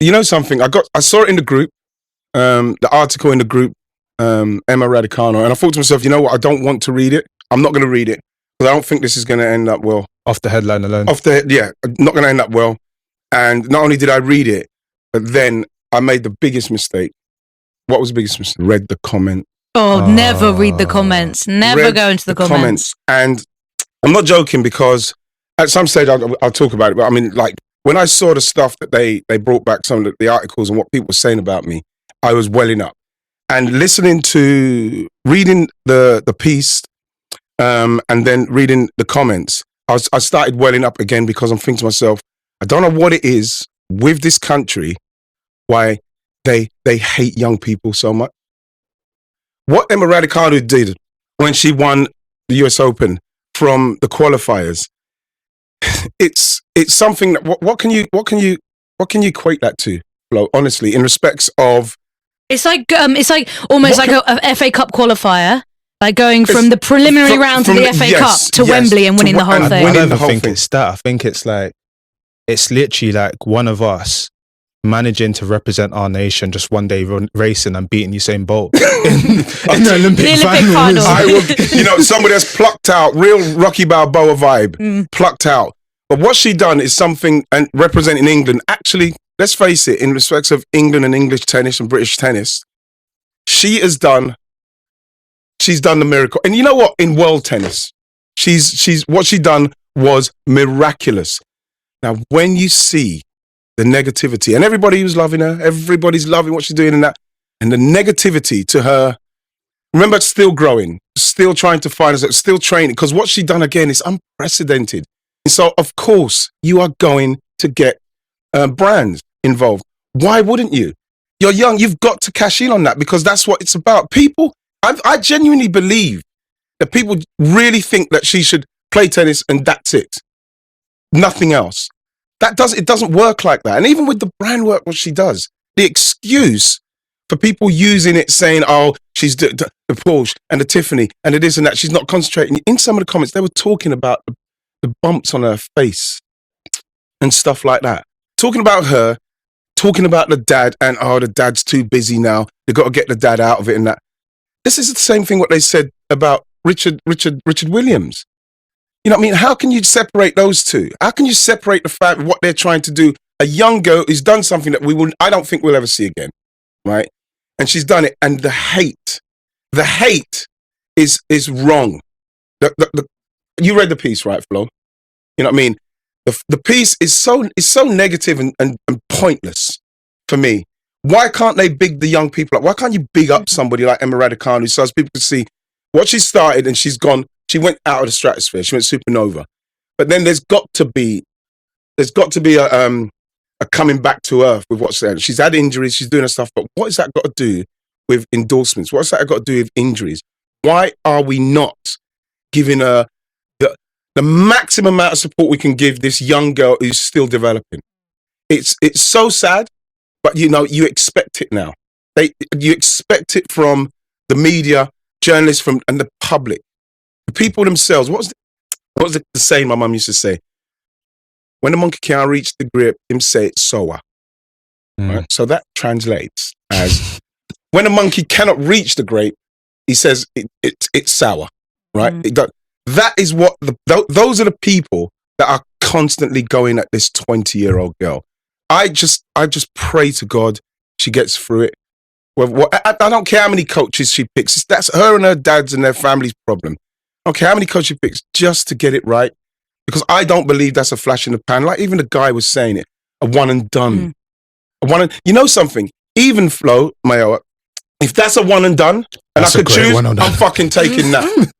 you know something? I saw it in the group, the article in the group, Emma Raducanu, and I thought to myself, you know what? I don't want to read it. I'm not going to read it because I don't think this is going to end up well. Off the headline alone. Not going to end up well. And not only did I read it, but then I made the biggest mistake. What was the biggest mistake? Read the comment. Never read the comments. Never go into the comments. And I'm not joking because at some stage I'll talk about it. But I mean, like when I saw the stuff that they brought back, some of the articles and what people were saying about me, I was welling up. And reading the piece, and then reading the comments, I started welling up again because I'm thinking to myself, I don't know what it is with this country, why they hate young people so much. What Emma Raducanu did when she won the US Open from the qualifiers, it's something that what can you equate that to, Flo? Honestly, in respects of it's like almost like a FA Cup qualifier, like going from the preliminary round to the FA Cup to Wembley and winning the whole thing. I don't think it's that. I think it's like it's literally like one of us managing to represent our nation just one day racing and beating Usain Bolt in the Olympic finals. I will, somebody that's plucked out, real Rocky Balboa vibe, plucked out. But what she done is something, and representing England, actually, let's face it, in respects of England and English tennis and British tennis, she's done the miracle. And you know what? In world tennis, what she done was miraculous. Now, when you see the negativity, and everybody was loving her, everybody's loving what she's doing and that, and the negativity to her, remember, it's still growing, still trying to find us, still training, because what she done again is unprecedented. And so, of course, you are going to get brands involved. Why wouldn't you? You're young, you've got to cash in on that because that's what it's about. People, I genuinely believe that people really think that she should play tennis and that's it. Nothing else. It doesn't work like that. And even with the brand work, what she does, the excuse for people using it saying, oh, she's the Porsche and the Tiffany and the this and that, she's not concentrating. In some of the comments, they were talking about the bumps on her face and stuff like that. Talking about her, talking about the dad and, oh, the dad's too busy now. They've got to get the dad out of it and that. This is the same thing what they said about Richard Williams. You know what I mean? How can you separate those two? How can you separate the fact of what they're trying to do? A young girl who's done something that I don't think we'll ever see again, right? And she's done it. And the hate is wrong. You read the piece, right, Flo? You know what I mean? The piece is so negative and pointless for me. Why can't they big the young people up? Why can't you big up somebody like Emma Raducanu so as people can see what she started and she's gone? She went out of the stratosphere. She went supernova. But then there's got to be a coming back to earth with what's there. She's had injuries. She's doing her stuff. But what has that got to do with endorsements? What's that got to do with injuries? Why are we not giving her the maximum amount of support we can give this young girl who's still developing? It's so sad, but you expect it now. You expect it from the media, journalists, and the public. The people themselves. What was the saying my mum used to say? When the monkey can't reach the grape, him say it's sour. Right? So that translates as when a monkey cannot reach the grape, he says it's sour. Right? That is what those are the people that are constantly going at this 20-year-old girl. I just pray to God she gets through it. I don't care how many coaches she picks. That's her and her dad's and their family's problem. I don't care how many coaches she picks just to get it right. Because I don't believe that's a flash in the pan. Like even the guy was saying it, a one and done. You know something? Even Flo, Mayowa, if that's a one and done, and I could choose, I'm fucking taking that.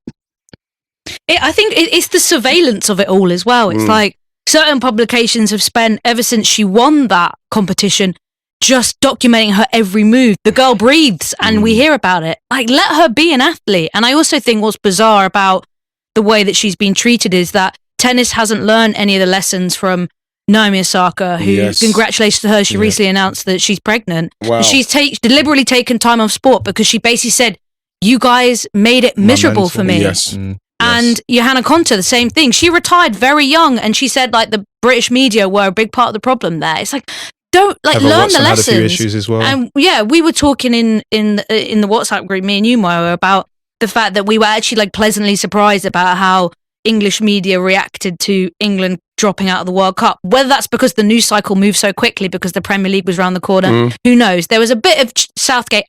I think it's the surveillance of it all as well. It's like certain publications have spent, ever since she won that competition, just documenting her every move. The girl breathes and we hear about it. Like, let her be an athlete. And I also think what's bizarre about the way that she's been treated is that tennis hasn't learned any of the lessons from Naomi Osaka, who, congratulations to her, she recently announced that she's pregnant. Wow. She's deliberately taken time off sport because she basically said, you guys made it miserable for me. Yes. And Johanna Konta, the same thing. She retired very young and she said like the British media were a big part of the problem there. It's like, don't like Heather learn Watson the had a few lessons. issues as well. And yeah, we were talking in the WhatsApp group, me and you, Mayowa, about the fact that we were actually like pleasantly surprised about how English media reacted to England dropping out of the World Cup. Whether that's because the news cycle moved so quickly because the Premier League was around the corner, who knows? There was a bit of Southgate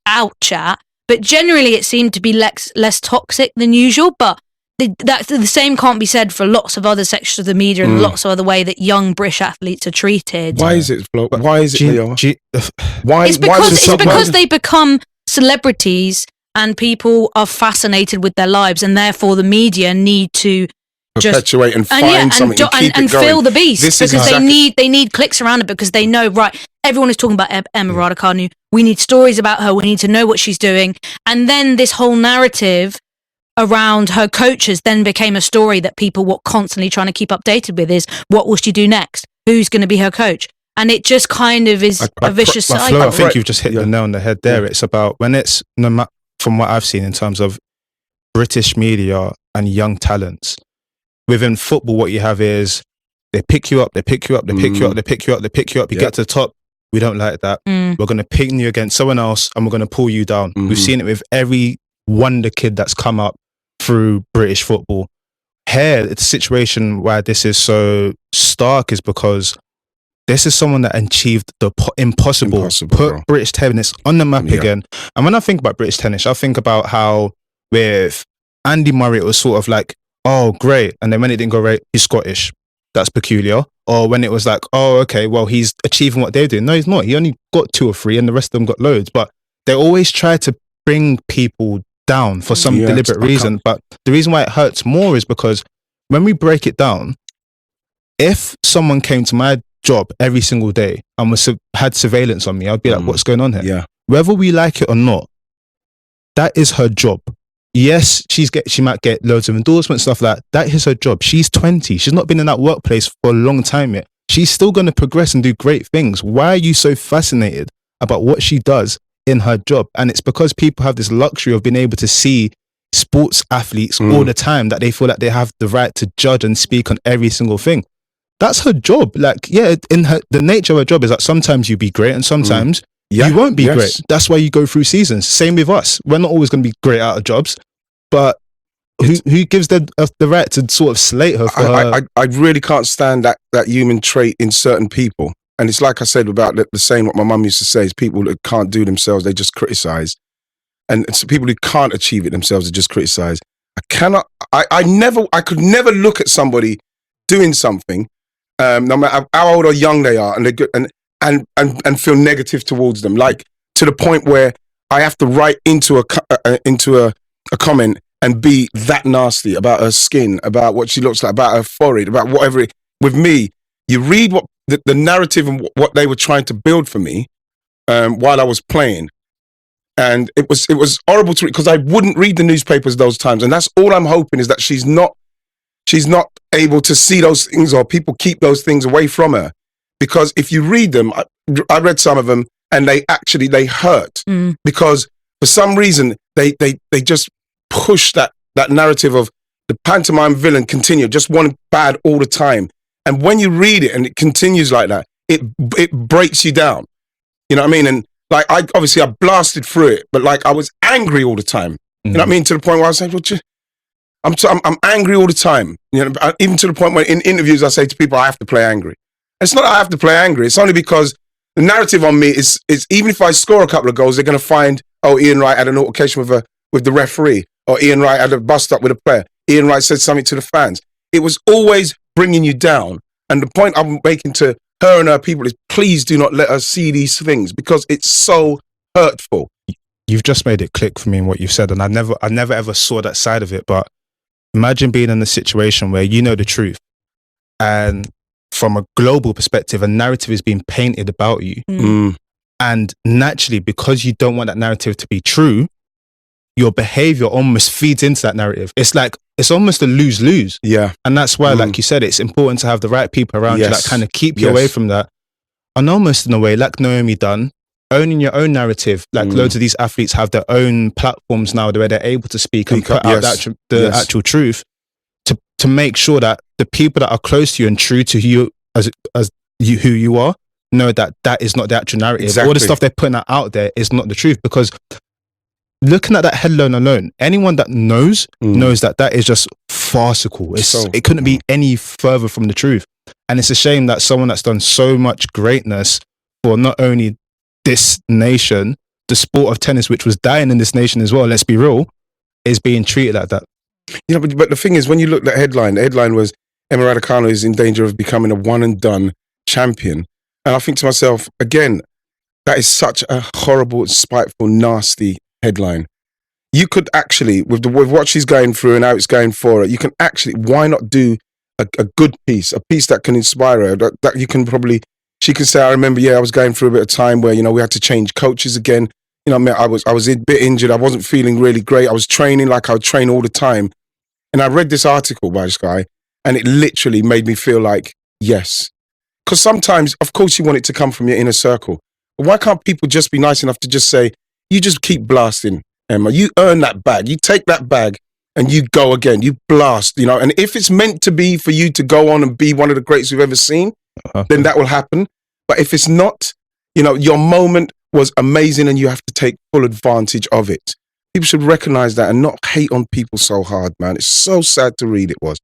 out chat, but generally it seemed to be less toxic than usual. But the same can't be said for lots of other sections of the media and lots of other way that young British athletes are treated. Why is it, Flo? Why is it, Leo? Why? It's because they become celebrities and people are fascinated with their lives, and therefore the media need to perpetuate and find something and keep it going. fill the beast because they need clicks around it because they know, right, everyone is talking about Emma Raducanu. We need stories about her. We need to know what she's doing. And then this whole narrative around her coaches then became a story that people were constantly trying to keep updated with is, what will she do next? Who's going to be her coach? And it just kind of is a vicious cycle. Flo, I think you've just hit the nail on the head there. It's about when it's, from what I've seen in terms of British media and young talents, within football, what you have is they pick you up, they pick you up, they pick you up, they pick you up, they pick you up. You get to the top. We don't like that. We're going to pin you against someone else and we're going to pull you down. We've seen it with every wonder kid that's come up through British football. Here, it's a situation where this is so stark is because this is someone that achieved the impossible, put British tennis on the map again. And when I think about British tennis, I think about how with Andy Murray, it was sort of like, oh, great. And then when it didn't go right, he's Scottish. That's peculiar. Or when it was like, oh, okay, well, he's achieving what they're doing. No, he's not. He only got 2 or 3 and the rest of them got loads. But they always try to bring people down for some deliberate reason. But the reason why it hurts more is because when we break it down, if someone came to my job every single day and had surveillance on me, I'd be like, what's going on here? Yeah. Whether we like it or not, that is her job. Yes, she might get loads of endorsements, stuff like that. That is her job. She's 20. She's not been in that workplace for a long time yet. She's still going to progress and do great things. Why are you so fascinated about what she does in her job? And it's because people have this luxury of being able to see sports athletes all the time that they feel like they have the right to judge and speak on every single thing. That's her job. Like, the nature of her job is that sometimes you be great and sometimes you won't be great. That's why you go through seasons. Same with us. We're not always going to be great out of jobs, but who gives the right to sort of slate her for her? I really can't stand that human trait in certain people. And it's like I said about the saying, what my mum used to say is people that can't do themselves, they just criticize. And it's people who can't achieve it themselves, they just criticize. I could never look at somebody doing something, no matter how old or young they are, and they're good, and feel negative towards them, like to the point where I have to write into a comment and be that nasty about her skin, about what she looks like, about her forehead, about whatever. With me, you read what the narrative and what they were trying to build for me while I was playing, and it was horrible to read because I wouldn't read the newspapers those times, and that's all I'm hoping is that she's not able to see those things, or people keep those things away from her. Because if you read them, I read some of them, and they hurt because for some reason they just push that narrative of the pantomime villain continue, just wanting bad all the time. And when you read it and it continues like that, it breaks you down. You know what I mean? And like I blasted through it, but like I was angry all the time. You know what I mean? To the point where I was like, well, I'm angry all the time. You know, even to the point where in interviews I say to people, I have to play angry. It's not that I have to play angry. It's only because the narrative on me is even if I score a couple of goals, they're going to find, oh, Ian Wright had an altercation with the referee, or Ian Wright had a bust up with a player. Ian Wright said something to the fans. It was always bringing you down. And the point I'm making to her and her people is, please do not let her see these things because it's so hurtful. You've just made it click for me in what you've said, and I never ever saw that side of it. But imagine being in a situation where you know the truth, and from a global perspective, a narrative is being painted about you. And naturally, because you don't want that narrative to be true, your behavior almost feeds into that narrative. It's like, it's almost a lose-lose. Yeah. And that's why, like you said, it's important to have the right people around you that kind of keep you away from that. And almost in a way, like Naomi done, owning your own narrative. Like loads of these athletes have their own platforms now where they're able to speak and put out the actual truth to make sure that the people that are close to you and true to you as who you are know that that is not the actual narrative. Exactly. All the stuff they're putting out there is not the truth, because looking at that headline alone, anyone that knows that that is just farcical. It couldn't be any further from the truth. And it's a shame that someone that's done so much greatness for not only this nation, the sport of tennis, which was dying in this nation as well, let's be real, is being treated like that. You know, but the thing is, when you look at the headline was Emma Raducanu is in danger of becoming a one and done champion. And I think to myself, again, that is such a horrible, spiteful, nasty headline. You could actually, with what she's going through and how it's going for her, you can actually, why not do a good piece, a piece that can inspire her, that you can probably, she can say, I remember, I was going through a bit of time where, we had to change coaches again. I was a bit injured. I wasn't feeling really great. I was training like I would train all the time. And I read this article by this guy, and it literally made me feel like, yes. Because sometimes, of course, you want it to come from your inner circle. But why can't people just be nice enough to just say, you just keep blasting, Emma. You earn that bag. You take that bag and you go again. You blast, And if it's meant to be for you to go on and be one of the greats we've ever seen, then that will happen. But if it's not, your moment was amazing and you have to take full advantage of it. People should recognize that and not hate on people so hard, man. It's so sad to read it was.